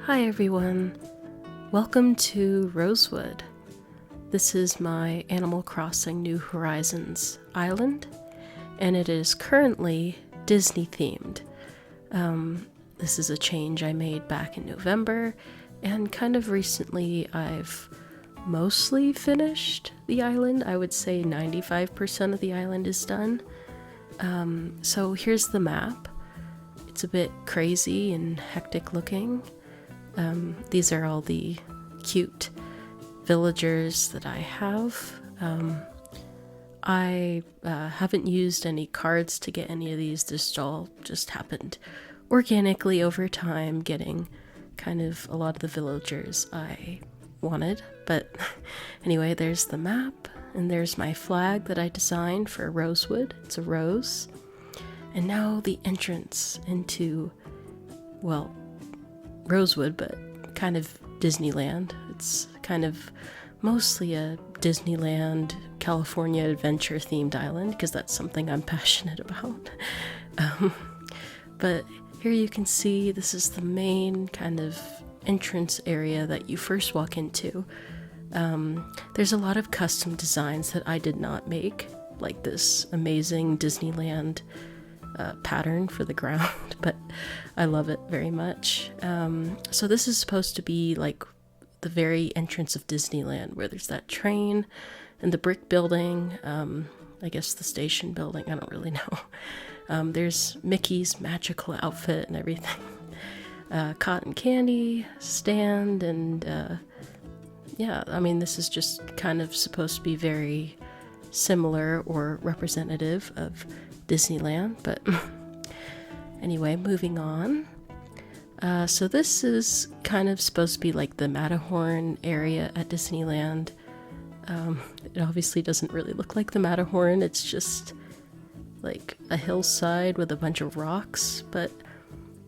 Hi everyone, welcome to Rosewood. This is my Animal Crossing New Horizons island, and it is currently Disney themed. This is a change I made back in November, and kind of recently I've mostly finished the island. I would say 95% of the island is done. So here's the map. It's a bit crazy and hectic looking. These are all the cute villagers that I have. I haven't used any cards to get any of these. This all just happened organically over time, getting kind of a lot of the villagers I wanted. But anyway, there's the map, and there's my flag that I designed for Rosewood. It's a rose. And now the entrance into, well, Rosewood, but kind of Disneyland. It's kind of mostly a Disneyland, California adventure themed island, because that's something I'm passionate about. But here you can see this is the main kind of entrance area that you first walk into. There's a lot of custom designs that I did not make, like this amazing Disneyland pattern for the ground, but I love it very much. So this is supposed to be like the very entrance of Disneyland, where there's that train and the brick building, I guess the station building, I don't really know. There's Mickey's magical outfit and everything. Cotton candy stand, and yeah, I mean, this is just kind of supposed to be very similar or representative of Disneyland, but anyway, moving on. So this is kind of supposed to be like the Matterhorn area at Disneyland. It obviously doesn't really look like the Matterhorn, it's just like a hillside with a bunch of rocks, but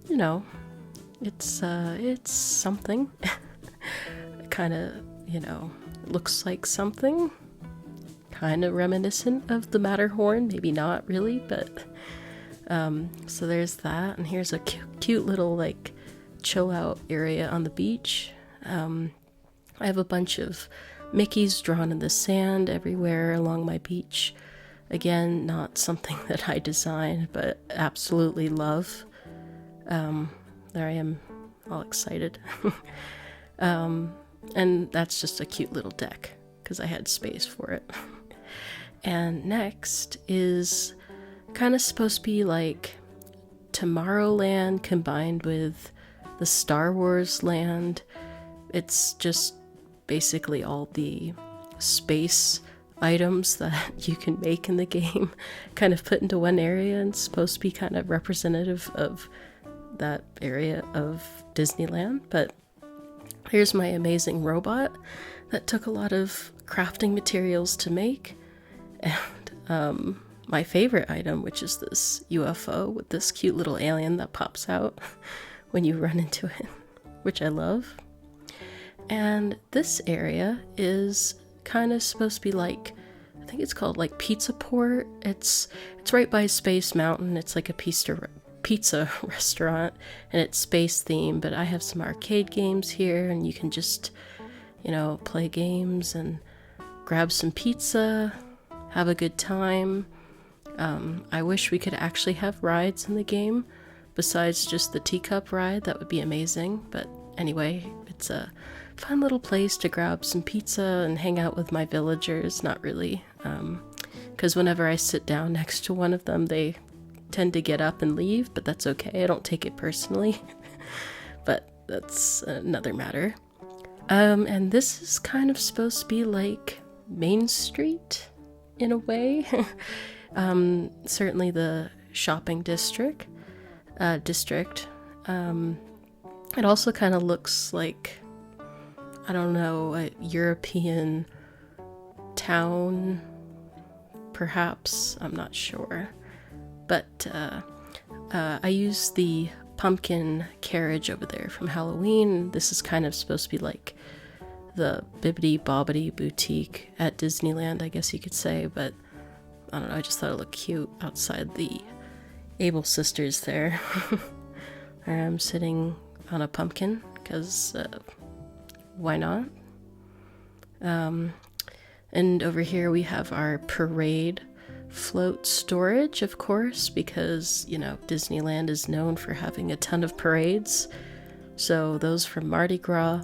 you know, it's something. Kind of, you know, looks like something. Kind of reminiscent of the Matterhorn, maybe not really, but so there's that, and here's a cute little like chill out area on the beach. I have a bunch of Mickeys drawn in the sand everywhere along my beach. Again, not something that I designed, but absolutely love. There I am, all excited. And that's just a cute little deck because I had space for it. And next is kind of supposed to be like Tomorrowland combined with the Star Wars land. It's just basically all the space items that you can make in the game kind of put into one area, and supposed to be kind of representative of that area of Disneyland. But here's my amazing robot that took a lot of crafting materials to make. And my favorite item, which is this UFO with this cute little alien that pops out when you run into it, which I love. And this area is kind of supposed to be like, I think it's called like Pizza Port. It's right by Space Mountain. It's like a pizza restaurant, and it's space themed, but I have some arcade games here, and you can just, you know, play games and grab some pizza, have a good time. I wish we could actually have rides in the game besides just the teacup ride. That would be amazing. But anyway, it's a fun little place to grab some pizza and hang out with my villagers. Not really, because whenever I sit down next to one of them, they tend to get up and leave, but that's okay. I don't take it personally. But that's another matter. And this is kind of supposed to be like Main Street in a way. Certainly the shopping district. It also kind of looks like, I don't know, a European town, perhaps. I'm not sure. But I use the pumpkin carriage over there from Halloween. This is kind of supposed to be like the Bibbidi Bobbidi boutique at Disneyland, I guess you could say, but I don't know, I just thought it looked cute outside the Able Sisters there. I'm sitting on a pumpkin, because why not? And over here we have our parade float storage, of course, because, you know, Disneyland is known for having a ton of parades. So those from Mardi Gras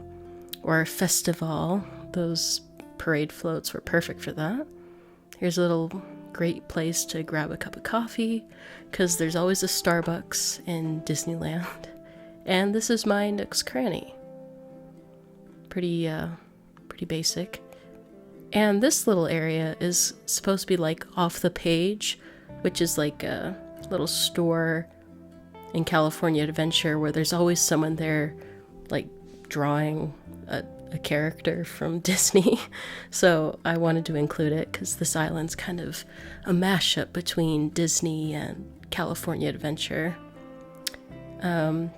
or Festival, those parade floats were perfect for that. Here's a little great place to grab a cup of coffee, because there's always a Starbucks in Disneyland. And this is my Nook's Cranny. Pretty basic. And this little area is supposed to be like off the page, which is like a little store in California Adventure where there's always someone there like drawing a character from Disney. So I wanted to include it because this island's kind of a mashup between Disney and California Adventure. And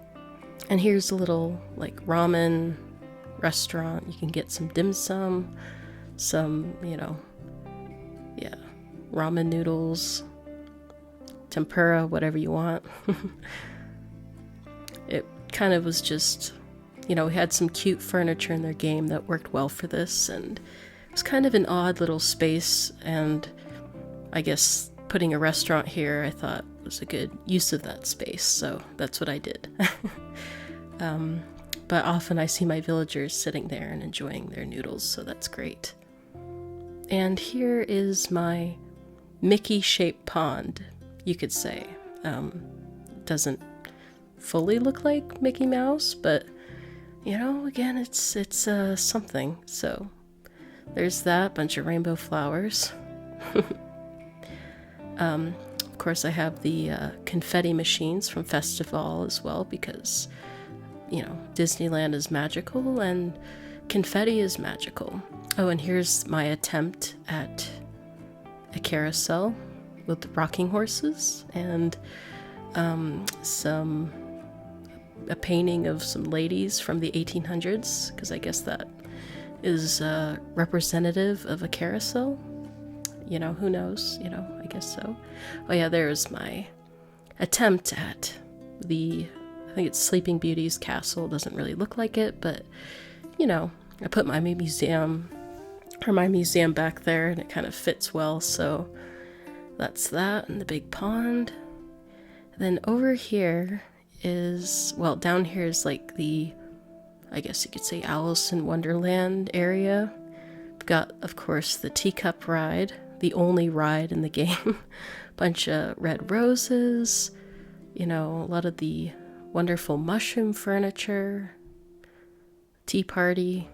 here's a little like ramen restaurant. You can get some dim sum, some, ramen noodles, tempura, whatever you want. It kind of was just, we had some cute furniture in their game that worked well for this, and it was kind of an odd little space, and I guess putting a restaurant here I thought was a good use of that space, so that's what I did. But often I see my villagers sitting there and enjoying their noodles, so that's great. And here is my Mickey-shaped pond, you could say. Doesn't fully look like Mickey Mouse, but, again, it's something. So there's that, bunch of rainbow flowers. Of course, I have the confetti machines from Festival as well, because Disneyland is magical and confetti is magical. Oh, and here's my attempt at a carousel with rocking horses and a painting of some ladies from the 1800s, because I guess that is representative of a carousel. Who knows? I guess so. Oh yeah, there's my attempt at I think it's Sleeping Beauty's castle. Doesn't really look like it, but, I put my museum back there, and it kind of fits well, so that's that, and the big pond. Then over here is, down here is like I guess you could say Alice in Wonderland area. We've got, of course, the teacup ride, the only ride in the game. Bunch of red roses, a lot of the wonderful mushroom furniture, tea party.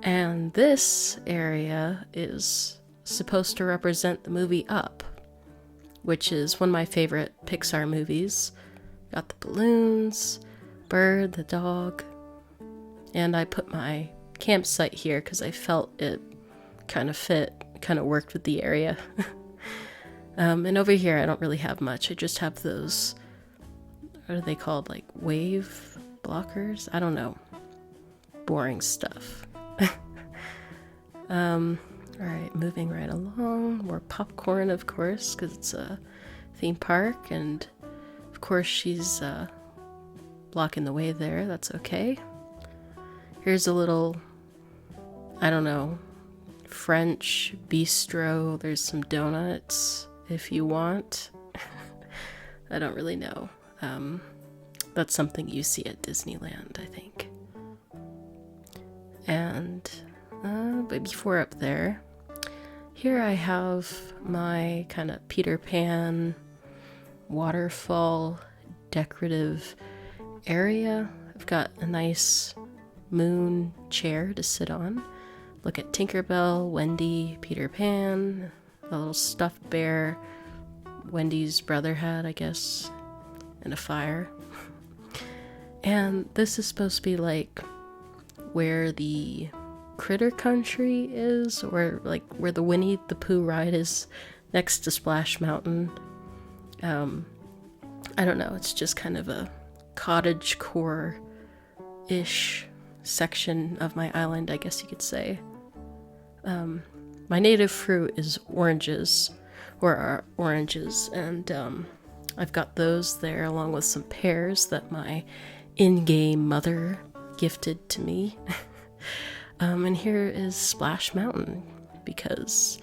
And this area is supposed to represent the movie Up, which is one of my favorite Pixar movies. Got the balloons, bird, the dog, and I put my campsite here because I felt it kind of worked with the area. And over here I don't really have much. I just have those, what are they called, like wave blockers? I don't know. Boring stuff. Alright, moving right along. More popcorn, of course, because it's a theme park, and of course she's blocking the way there. That's okay. Here's a little, I don't know, French bistro. There's some donuts if you want. I don't really know. That's something you see at Disneyland, I think. And but before up there, here I have my kind of Peter Pan waterfall decorative area. I've got a nice moon chair to sit on. Look at Tinkerbell, Wendy, Peter Pan, a little stuffed bear Wendy's brother had, I guess, and a fire. And this is supposed to be like where the Critter Country is, or like where the Winnie the Pooh ride is next to Splash Mountain. I don't know, it's just kind of a cottage core-ish section of my island, I guess you could say. My native fruit is oranges, and I've got those there along with some pears that my in-game mother gifted to me. And here is Splash Mountain, because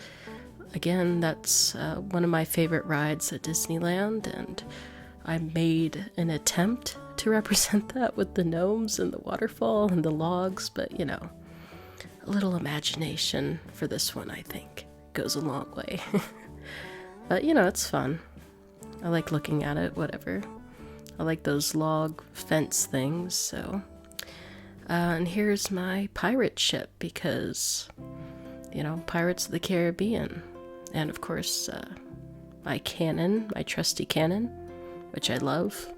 again, that's one of my favorite rides at Disneyland, and I made an attempt to represent that with the gnomes and the waterfall and the logs, but you know, a little imagination for this one, I think, goes a long way. But you know, it's fun. I like looking at it, whatever. I like those log fence things, so. And here's my pirate ship, because, you know, Pirates of the Caribbean. And of course, my cannon, my trusty cannon, which I love.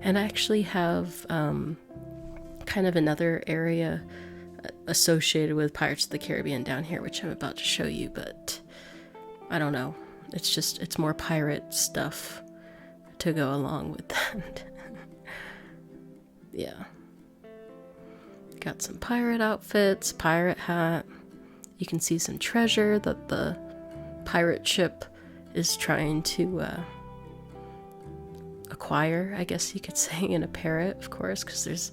And I actually have kind of another area associated with Pirates of the Caribbean down here, which I'm about to show you, but I don't know. It's more pirate stuff to go along with that. Yeah. Got some pirate outfits, pirate hat. You can see some treasure that the pirate ship is trying to acquire, I guess you could say, in a parrot, of course, because there's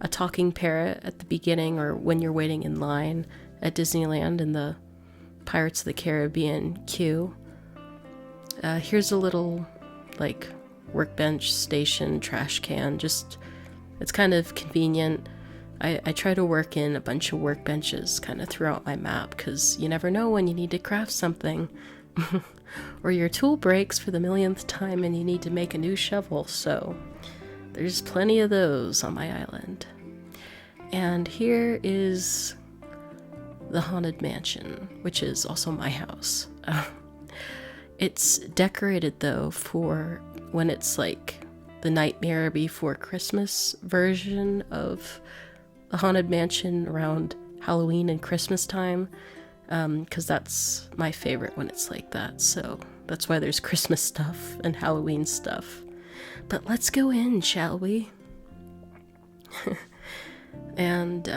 a talking parrot at the beginning or when you're waiting in line at Disneyland in the Pirates of the Caribbean queue. Here's a little, like, workbench station trash can. Just, it's kind of convenient. I try to work in a bunch of workbenches kind of throughout my map, because you never know when you need to craft something. Or your tool breaks for the millionth time and you need to make a new shovel, so there's plenty of those on my island. And here is the Haunted Mansion, which is also my house. It's decorated, though, for when it's like the Nightmare Before Christmas version of the Haunted Mansion around Halloween and Christmas time, because that's my favorite when it's like that. So that's why there's Christmas stuff and Halloween stuff. But let's go in, shall we? And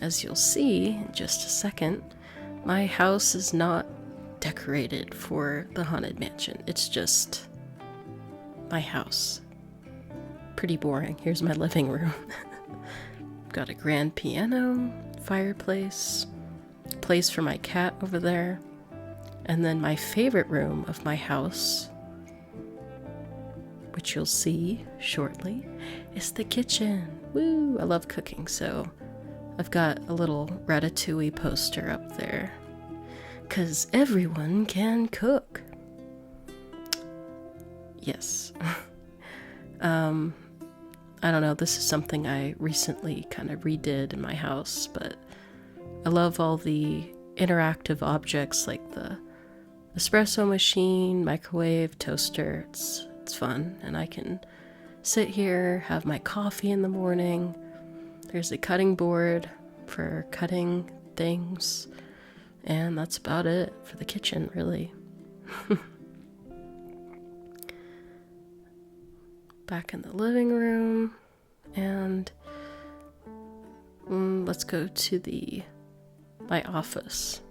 as you'll see in just a second, my house is not decorated for the Haunted Mansion. It's just my house. Pretty boring. Here's my living room. Got a grand piano, fireplace, place for my cat over there, and then my favorite room of my house, which you'll see shortly, is the kitchen. Woo! I love cooking, so I've got a little Ratatouille poster up there, 'cause everyone can cook. Yes. I don't know, this is something I recently kind of redid in my house, but I love all the interactive objects like the espresso machine, microwave, toaster. It's fun, and I can sit here, have my coffee in the morning. There's a cutting board for cutting things, and that's about it for the kitchen, really. Back in the living room, and let's go to my office,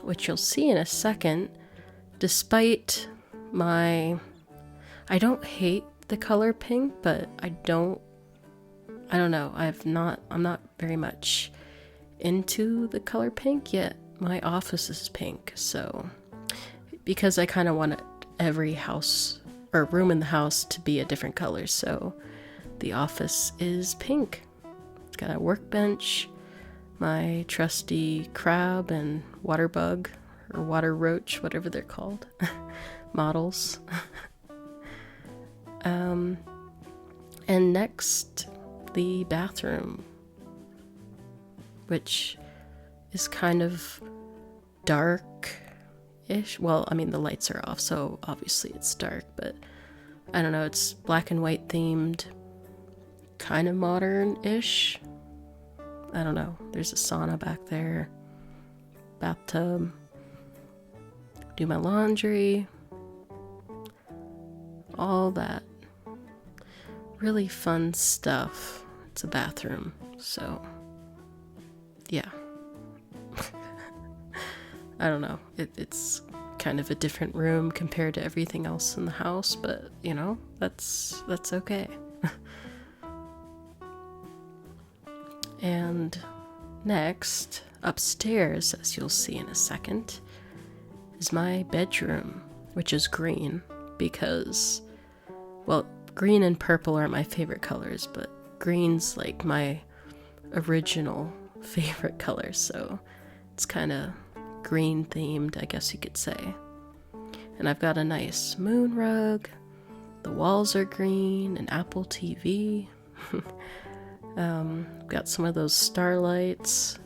which you'll see in a second. Despite I don't hate the color pink, but I don't know, I'm not very much into the color pink, yet my office is pink, so, because I kind of want every house or room in the house to be a different color, so the office is pink. It's got a workbench, my trusty crab and water bug, or water roach, whatever they're called, models. And next, the bathroom, which is kind of dark-ish. Well, I mean, the lights are off, so obviously it's dark, but I don't know, it's black and white themed, kind of modern-ish. I don't know, there's a sauna back there, bathtub, do my laundry, all that really fun stuff. It's a bathroom, so yeah. I don't know, it's kind of a different room compared to everything else in the house, but you know, that's okay. And next, upstairs, as you'll see in a second, is my bedroom, which is green because, well, green and purple are my favorite colors, but green's like my original favorite color, so it's kind of green themed, I guess you could say. And I've got a nice moon rug, the walls are green, an Apple TV. Got some of those starlights.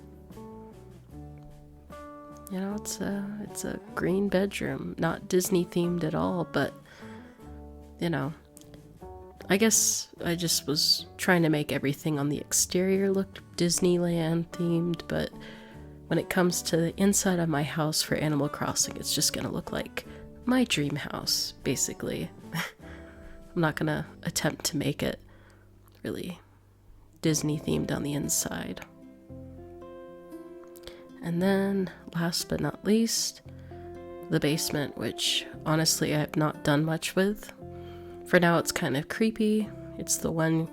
You know, it's a green bedroom, not Disney themed at all, but you know, I guess I just was trying to make everything on the exterior look Disneyland themed, but when it comes to the inside of my house for Animal Crossing, it's just gonna look like my dream house, basically. I'm not gonna attempt to make it really Disney themed on the inside. And then, last but not least, the basement, which honestly I have not done much with. For now, it's kind of creepy. It's the one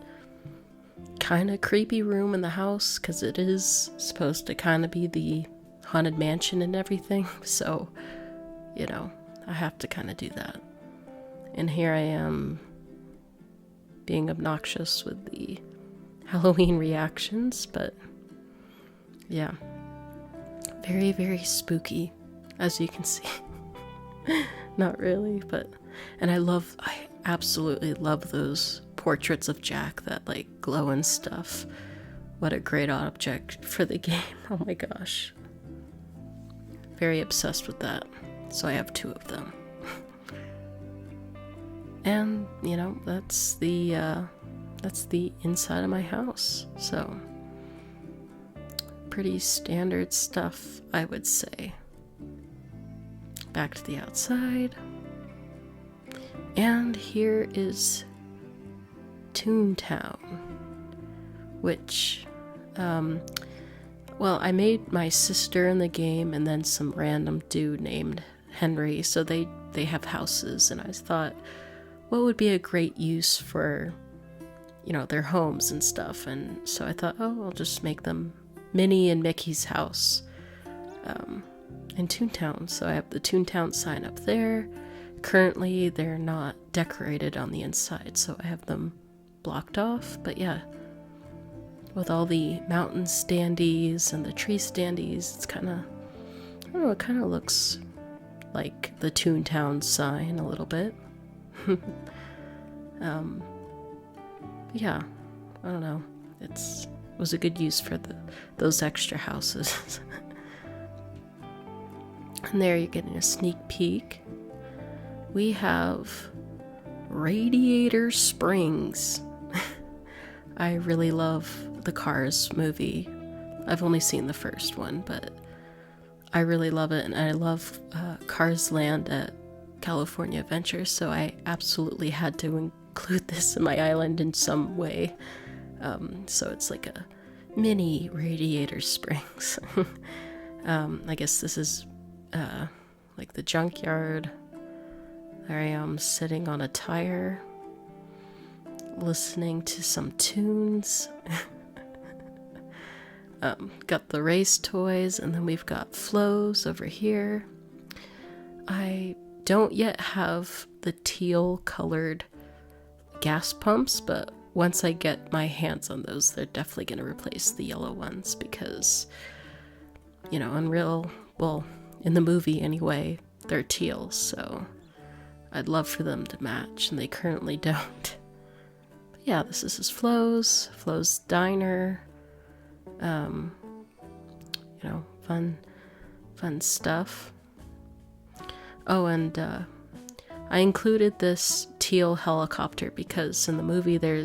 kind of creepy room in the house because it is supposed to kind of be the haunted mansion and everything. So, you know, I have to kind of do that. And here I am being obnoxious with the Halloween reactions, but yeah, very, very spooky, as you can see. Not really, but, and I absolutely love those portraits of Jack that like glow and stuff. What a great object for the game. Oh my gosh. Very obsessed with that. So I have 2 of them. And, you know, that's the inside of my house. So pretty standard stuff, I would say. Back to the outside. And here is Toontown, which, well, I made my sister in the game and then some random dude named Henry, so they have houses, and I thought, what would be a great use for, you know, their homes and stuff, and so I thought, oh, I'll just make them Minnie and Mickey's house in Toontown. So I have the Toontown sign up there. Currently, they're not decorated on the inside, so I have them blocked off, but yeah, with all the mountain standees and the tree standees, it's kind of, I don't know, it kind of looks like the Toontown sign a little bit. Yeah, I don't know, it was a good use for those extra houses. And there you're getting a sneak peek. We have Radiator Springs. I really love the Cars movie. I've only seen the first one, but I really love it, and I love Cars Land at California Adventure, so I absolutely had to include this in my island in some way. So it's like a mini Radiator Springs. I guess this is like the junkyard. There I am sitting on a tire, listening to some tunes. Got the race toys, and then we've got flows over here. I don't yet have the teal colored gas pumps, but once I get my hands on those, they're definitely going to replace the yellow ones because, you know, in the movie anyway, they're teal, so I'd love for them to match, and they currently don't. But yeah, this is his Flo's Diner. You know, fun stuff. Oh, and I included this teal helicopter because in the movie there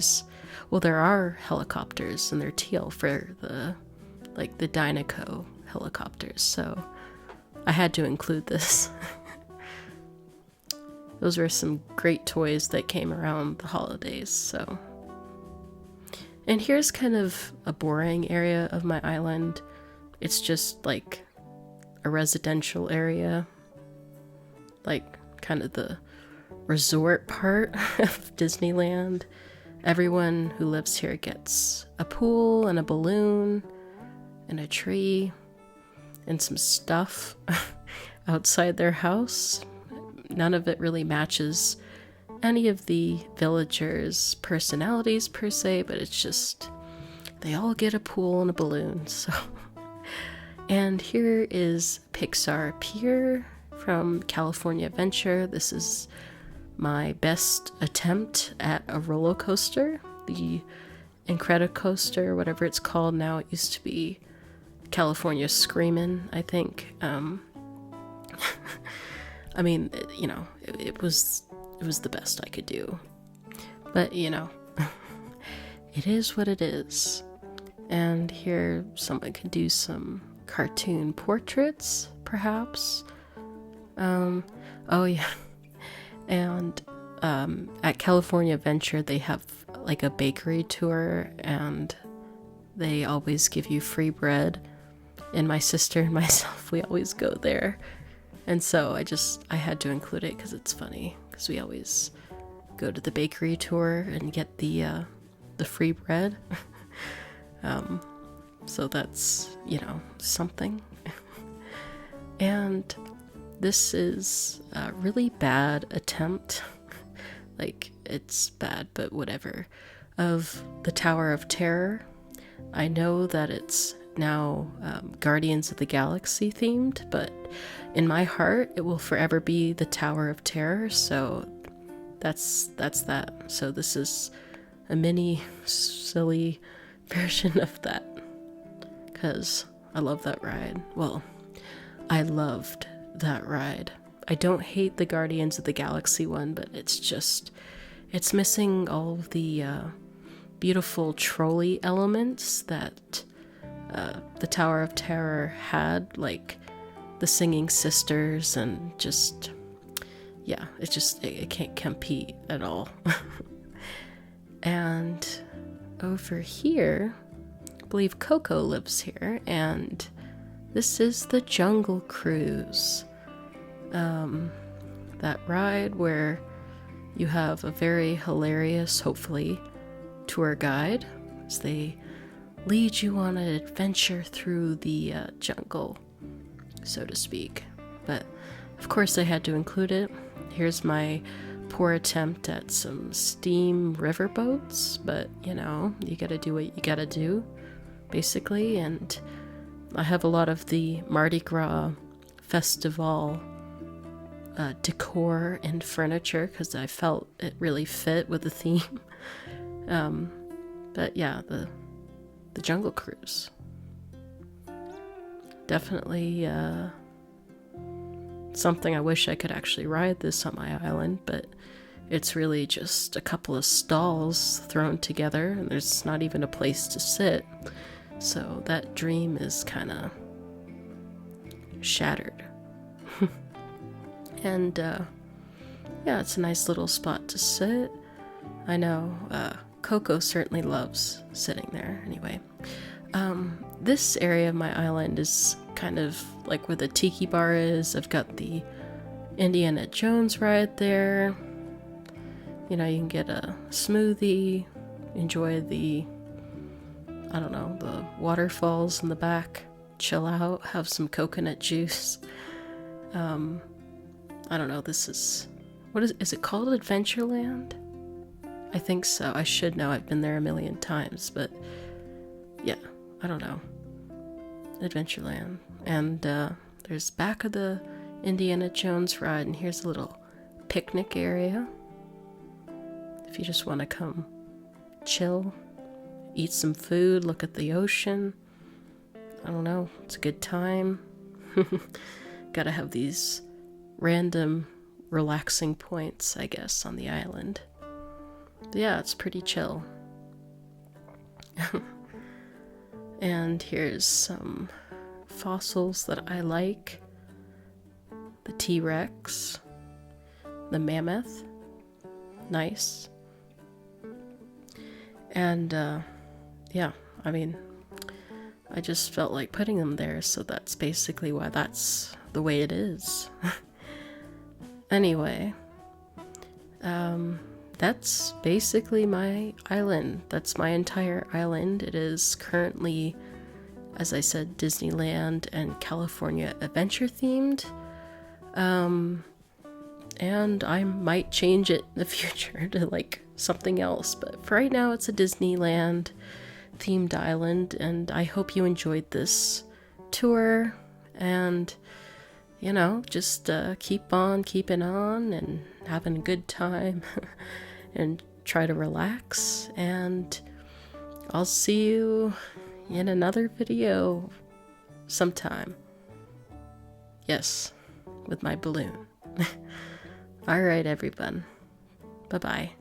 are helicopters and they're teal for the Dynaco helicopters, so I had to include this. Those were some great toys that came around the holidays, so. And here's kind of a boring area of my island. It's just like a residential area. like kind of the resort part of Disneyland. Everyone who lives here gets a pool and a balloon and a tree and some stuff outside their house. None of it really matches any of the villagers' personalities per se, but it's just they all get a pool and a balloon. So, and here is Pixar Pier from California Adventure. This is my best attempt at a roller coaster, the Incredicoaster, whatever it's called now. It used to be California Screamin', I think. I mean, you know, it was the best I could do. But, you know, it is what it is. And here someone could do some cartoon portraits, perhaps. Oh yeah. And at California Adventure, they have like a bakery tour, and they always give you free bread. And my sister and myself, we always go there. And so I had to include it because it's funny, because we always go to the bakery tour and get the free bread. So that's, you know, something. And this is a really bad attempt, like it's bad, but whatever, of the Tower of Terror. I know that it's now Guardians of the Galaxy themed, but in my heart it will forever be the Tower of Terror, so that's that. So this is a mini silly version of that, because I love that ride. Well, I loved that ride. I don't hate the Guardians of the Galaxy one, but it's missing all of the beautiful trolley elements that the Tower of Terror had, like the singing sisters, and just, yeah, it can't compete at all. And over here, I believe Coco lives here, and this is the Jungle Cruise. That ride where you have a very hilarious, hopefully, tour guide as they lead you on an adventure through the jungle, so to speak. But of course I had to include it. Here's my poor attempt at some steam riverboats, but you know, you gotta do what you gotta do, basically. And I have a lot of the Mardi Gras festival decor and furniture because I felt it really fit with the theme. But yeah, the Jungle Cruise, definitely something I wish I could actually ride this on my island, but it's really just a couple of stalls thrown together and there's not even a place to sit, so that dream is kind of shattered. And yeah, it's a nice little spot to sit. I know Coco certainly loves sitting there. Anyway, this area of my island is kind of like where the Tiki Bar is. I've got the Indiana Jones ride there. You know, you can get a smoothie, enjoy the, I don't know, the waterfalls in the back, chill out, have some coconut juice. I don't know, this is, what is it called? Adventureland? I think so. I should know. I've been there a million times, but yeah, I don't know. Adventureland. And there's back of the Indiana Jones ride, and here's a little picnic area. If you just want to come chill, eat some food, look at the ocean. I don't know, it's a good time. Gotta have these random relaxing points, I guess, on the island. But yeah, it's pretty chill. And here's some fossils that I like. The T-Rex, the mammoth, nice. And yeah, I mean, I just felt like putting them there, so that's basically why that's the way it is. Anyway, that's basically my island. That's my entire island. It is currently, as I said, Disneyland and California Adventure themed. And I might change it in the future to like something else, but for right now it's a Disneyland themed island, and I hope you enjoyed this tour, and you know, just keep on keeping on and having a good time and try to relax, and I'll see you in another video sometime. Yes, with my balloon. Alright, everyone. Bye-bye.